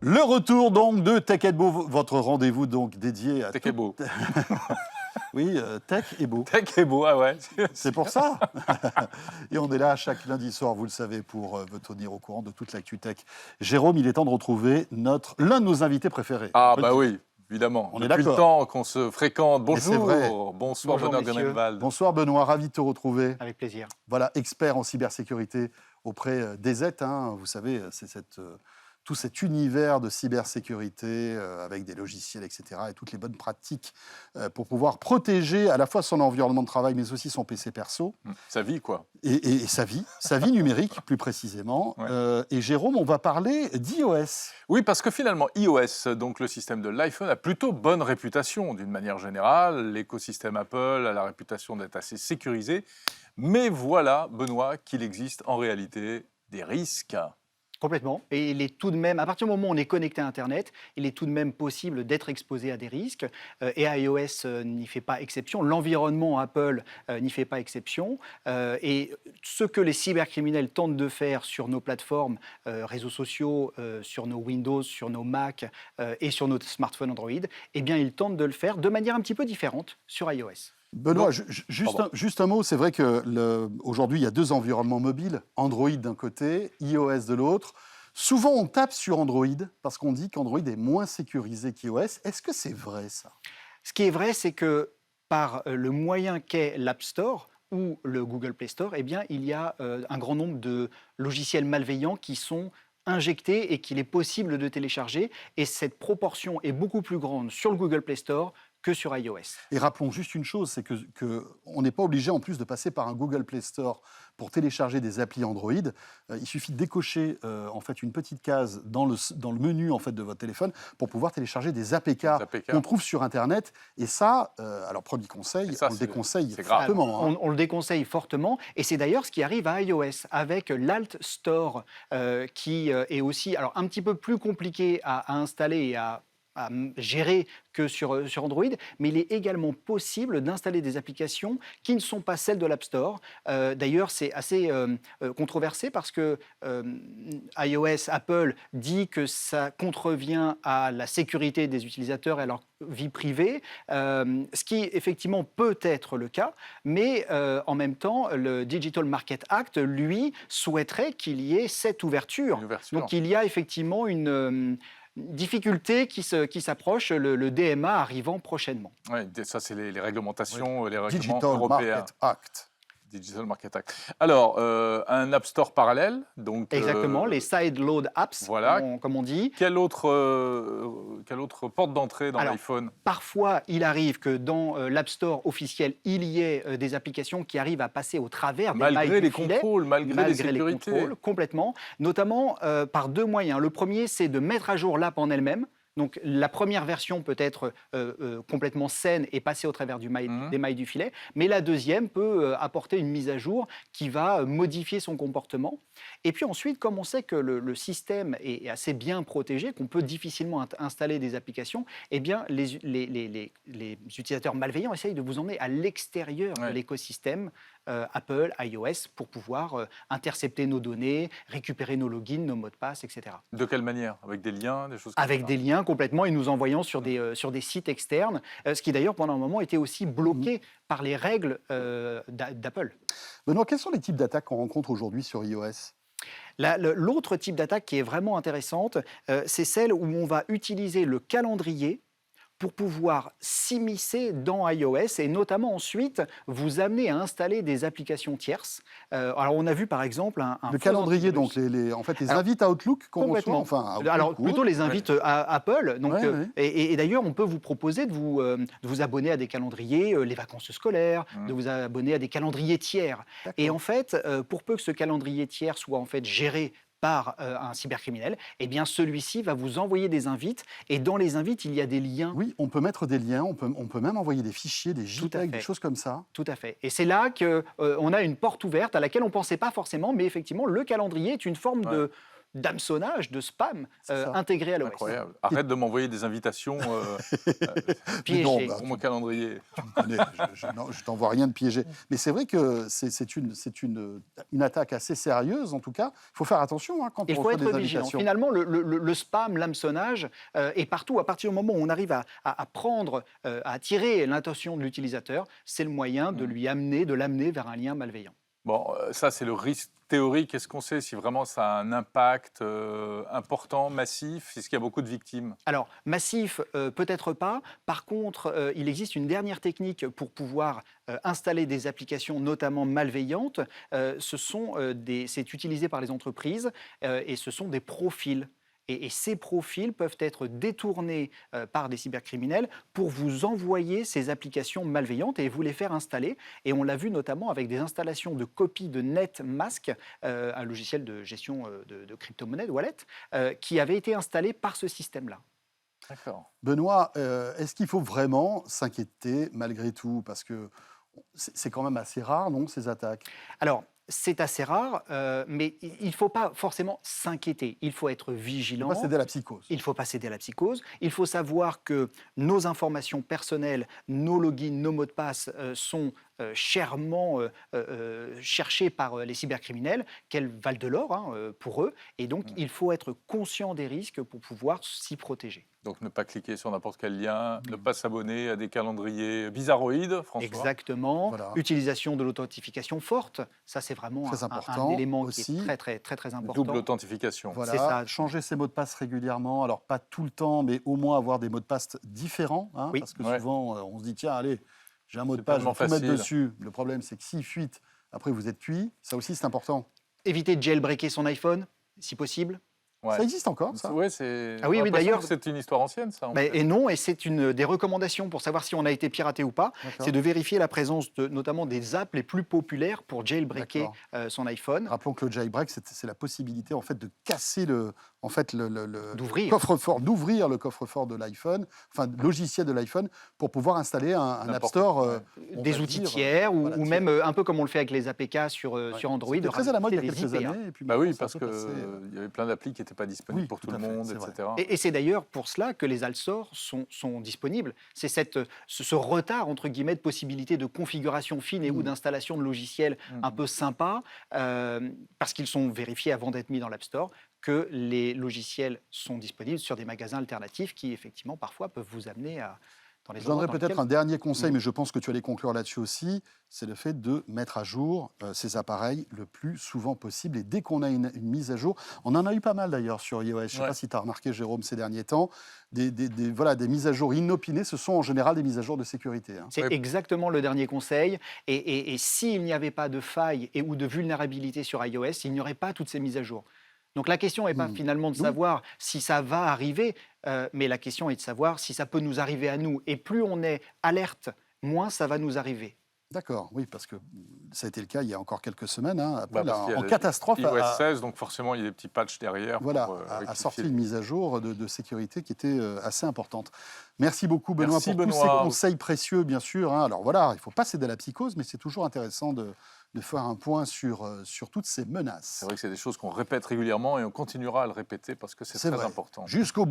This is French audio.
Le retour donc de Tech et Beau, votre rendez-vous donc dédié à Tech et Beau. Oui, Tech et Beau. Tech et Beau, ah ouais. C'est pour ça. Et on est là chaque lundi soir, vous le savez, pour vous tenir au courant de toute l'actu tech. Jérôme, il est temps de retrouver l'un de nos invités préférés. Ah bah oui, évidemment. On est Depuis le d'accord. temps qu'on se fréquente. Mais c'est vrai. Bonjour. Bonsoir, Bonjour, Benoît messieurs. Grunewald. Bonsoir Benoît, ravi de te retrouver. Avec plaisir. Voilà, expert en cybersécurité auprès d'EZ. Vous savez, c'est tout cet univers de cybersécurité avec des logiciels, etc. et toutes les bonnes pratiques pour pouvoir protéger à la fois son environnement de travail, mais aussi son PC perso. Sa vie, quoi. Et sa vie numérique, plus précisément. Ouais. Et Jérôme, on va parler d'iOS. Oui, parce que finalement, iOS, donc le système de l'iPhone, a plutôt bonne réputation d'une manière générale. L'écosystème Apple a la réputation d'être assez sécurisé. Mais voilà, Benoît, qu'il existe en réalité des risques. Complètement. Et il est tout de même, à partir du moment où on est connecté à Internet, il est tout de même possible d'être exposé à des risques. Et iOS n'y fait pas exception. L'environnement Apple n'y fait pas exception. Et ce que les cybercriminels tentent de faire sur nos plateformes, réseaux sociaux, sur nos Windows, sur nos Mac et sur nos smartphones Android, eh bien, ils tentent de le faire de manière un petit peu différente sur iOS. Benoît, Donc, juste un mot, c'est vrai qu'aujourd'hui, il y a deux environnements mobiles, Android d'un côté, iOS de l'autre. Souvent, on tape sur Android parce qu'on dit qu'Android est moins sécurisé qu'iOS. Est-ce que c'est vrai, ça ? Ce qui est vrai, c'est que par le moyen qu'est l'App Store ou le Google Play Store, eh bien, il y a un grand nombre de logiciels malveillants qui sont injectés et qu'il est possible de télécharger. Et cette proportion est beaucoup plus grande sur le Google Play Store que sur iOS. Et rappelons juste une chose, c'est qu'on n'est pas obligé en plus de passer par un Google Play Store pour télécharger des applis Android. Il suffit de décocher en fait une petite case dans le menu en fait de votre téléphone pour pouvoir télécharger des APK qu'on trouve sur Internet. Et ça, alors premier conseil, on le déconseille fortement. On le déconseille fortement. Et c'est d'ailleurs ce qui arrive à iOS avec l'Alt Store qui est aussi alors, un petit peu plus compliqué à installer et à gérer que sur Android, mais il est également possible d'installer des applications qui ne sont pas celles de l'App Store. D'ailleurs, c'est assez controversé parce que iOS, Apple dit que ça contrevient à la sécurité des utilisateurs et à leur vie privée, ce qui effectivement peut être le cas, mais en même temps, le Digital Market Act, lui, souhaiterait qu'il y ait cette ouverture. Donc il y a effectivement une difficulté qui s'approche, le DMA arrivant prochainement. Oui, ça c'est les réglementations, les règlements Digital européens. Market Act. Digital Market Act. Alors, un App Store parallèle, donc... Exactement, les side-load apps, voilà. comme on dit. Quelle autre porte d'entrée dans l'iPhone ? Parfois, il arrive que dans l'App Store officiel, il y ait des applications qui arrivent à passer au travers des mailles du filet. Malgré les sécurités. Contrôles, complètement, notamment par deux moyens. Le premier, c'est de mettre à jour l'app en elle-même. Donc la première version peut être complètement saine et passer au travers des mailles du filet, mais la deuxième peut apporter une mise à jour qui va modifier son comportement. Et puis ensuite, comme on sait que le système est assez bien protégé, qu'on peut difficilement installer des applications, eh bien les utilisateurs malveillants essayent de vous emmener à l'extérieur de l'écosystème Apple, iOS, pour pouvoir intercepter nos données, récupérer nos logins, nos mots de passe, etc. De quelle manière ? Avec des liens, des choses comme ça ? Avec des liens complètement, et nous envoyant sur des sites externes, ce qui d'ailleurs pendant un moment était aussi bloqué par les règles d'Apple. Benoît, quels sont les types d'attaques qu'on rencontre aujourd'hui sur iOS ? L'autre type d'attaque qui est vraiment intéressante, c'est celle où on va utiliser le calendrier pour pouvoir s'immiscer dans iOS et notamment ensuite vous amener à installer des applications tierces. Alors on a vu par exemple le calendrier, donc en fait les invites à Outlook qu'on reçoit, enfin alors plutôt les invites à Apple. Donc, et d'ailleurs on peut vous proposer de vous abonner à des calendriers, les vacances scolaires, de vous abonner à des calendriers tiers. Et en fait, pour peu que ce calendrier tiers soit en fait géré par un cybercriminel, eh bien celui-ci va vous envoyer des invites et dans les invites, il y a des liens. Oui, on peut mettre des liens, on peut même envoyer des fichiers, des JPEG, des choses comme ça. Tout à fait. Et c'est là qu'on a une porte ouverte à laquelle on ne pensait pas forcément, mais effectivement, le calendrier est une forme d'hameçonnage, de spam C'est ça. intégré à l'OS. Incroyable. Arrête de m'envoyer des invitations Piégé. Non, bah, pour mon calendrier. tu me connais, non, je t'envoie rien de piégé. Mais c'est vrai que c'est une attaque assez sérieuse, en tout cas. Il faut faire attention quand Il on faut reçoit être des vigilant. invitations. Finalement, le spam, l'hameçonnage est partout. À partir du moment où on arrive à prendre, à attirer l'attention de l'utilisateur, c'est le moyen de lui amener, de l'amener vers un lien malveillant. Bon, ça, c'est le risque théorique. Est-ce qu'on sait si vraiment ça a un impact important, massif? Est-ce qu'il y a beaucoup de victimes? Alors, massif, peut-être pas. Par contre, il existe une dernière technique pour pouvoir installer des applications, notamment malveillantes. C'est utilisé par les entreprises et ce sont des profils. Et ces profils peuvent être détournés par des cybercriminels pour vous envoyer ces applications malveillantes et vous les faire installer. Et on l'a vu notamment avec des installations de copies de NetMask, un logiciel de gestion de crypto-monnaies, de wallet, qui avait été installé par ce système-là. D'accord. Benoît, est-ce qu'il faut vraiment s'inquiéter malgré tout? Parce que c'est quand même assez rare, non, ces attaques? Alors, c'est assez rare, mais il ne faut pas forcément s'inquiéter. Il faut être Il ne vigilant. faut pas céder à la psychose. Il ne faut pas céder à la psychose. Il faut savoir que nos informations personnelles, nos logins, nos mots de passe sont chèrement cherchés par les cybercriminels, qu'elles valent de l'or pour eux. Et donc, il faut être conscient des risques pour pouvoir s'y protéger. Donc, ne pas cliquer sur n'importe quel lien, ne pas s'abonner à des calendriers bizarroïdes, François. Exactement. Voilà. Utilisation de l'authentification forte. Ça, c'est vraiment Très un important élément aussi. qui est très important. Double authentification. Voilà, C'est ça. changer ses mots de passe régulièrement, alors pas tout le temps, mais au moins avoir des mots de passe différents, Oui. parce que Ouais. souvent on se dit tiens allez, j'ai un mot de C'est passe, je vais tellement tout mettre facile. dessus. Le problème c'est que s'il fuite, après vous êtes cuit, ça aussi c'est important. Éviter de jailbreaker son iPhone, si possible. Ouais. Ça existe encore ça? Ouais, c'est. Ah oui, j'ai oui, l'impression d'ailleurs- que c'est une histoire ancienne, ça. en Mais- fait. et non, et c'est une des recommandations pour savoir si on a été piraté ou pas, D'accord. c'est de vérifier la présence notamment des apps les plus populaires pour jailbreaker D'accord. son iPhone. Rappelons que le jailbreak c'est la possibilité en fait de casser le D'ouvrir. coffre-fort, d'ouvrir le coffre-fort de l'iPhone, enfin le logiciel de l'iPhone pour pouvoir installer un App N'importe Store. quoi. On Des va outils dire, tiers ou, voilà, ou tiers. même un peu comme on le fait avec les APK sur Android. C'était très à la mode il y a rajouter quelques des IPA. années. Et puis Bah oui, maintenant, parce c'est un peu passé, qu'il y avait plein d'applis qui n'étaient pas disponibles Oui, pour tout tout le à fait, monde, c'est vrai. etc. Et c'est d'ailleurs pour cela que les altstores sont disponibles. C'est ce retard, entre guillemets, de possibilité de configuration fine et ou d'installation de logiciels un peu sympa, parce qu'ils sont vérifiés avant d'être mis dans l'App Store, que les logiciels sont disponibles sur des magasins alternatifs qui, effectivement, parfois peuvent vous amener dans les Je donnerais endroits dans peut-être un lesquels- dernier conseil, mais je pense que tu allais conclure là-dessus aussi, c'est le fait de mettre à jour ces appareils le plus souvent possible. Et dès qu'on a une mise à jour, on en a eu pas mal d'ailleurs sur iOS, je ne sais Ouais. pas si tu as remarqué Jérôme ces derniers temps, des mises à jour inopinées, ce sont en général des mises à jour de sécurité. C'est Ouais. exactement le dernier conseil. Et s'il n'y avait pas de failles ou de vulnérabilité sur iOS, il n'y aurait pas toutes ces mises à jour. Donc la question n'est pas finalement de Oui. savoir si ça va arriver, mais la question est de savoir si ça peut nous arriver à nous. Et plus on est alerte, moins ça va nous arriver. D'accord, oui, parce que ça a été le cas il y a encore quelques semaines. Apple Bah, parce qu'il y a en le catastrophe iOS a- 16, donc forcément, il y a des petits patchs derrière. Voilà, pour, a rectifier sorti le- une mise à jour de sécurité qui était assez importante. Merci beaucoup Benoît Merci, pour tous ces Benoît. conseils précieux, bien sûr. Alors voilà, il ne faut pas céder à la psychose, mais c'est toujours intéressant de faire un point sur toutes ces menaces. C'est vrai que c'est des choses qu'on répète régulièrement et on continuera à le répéter parce que c'est C'est très vrai. important. Jusqu'au bout.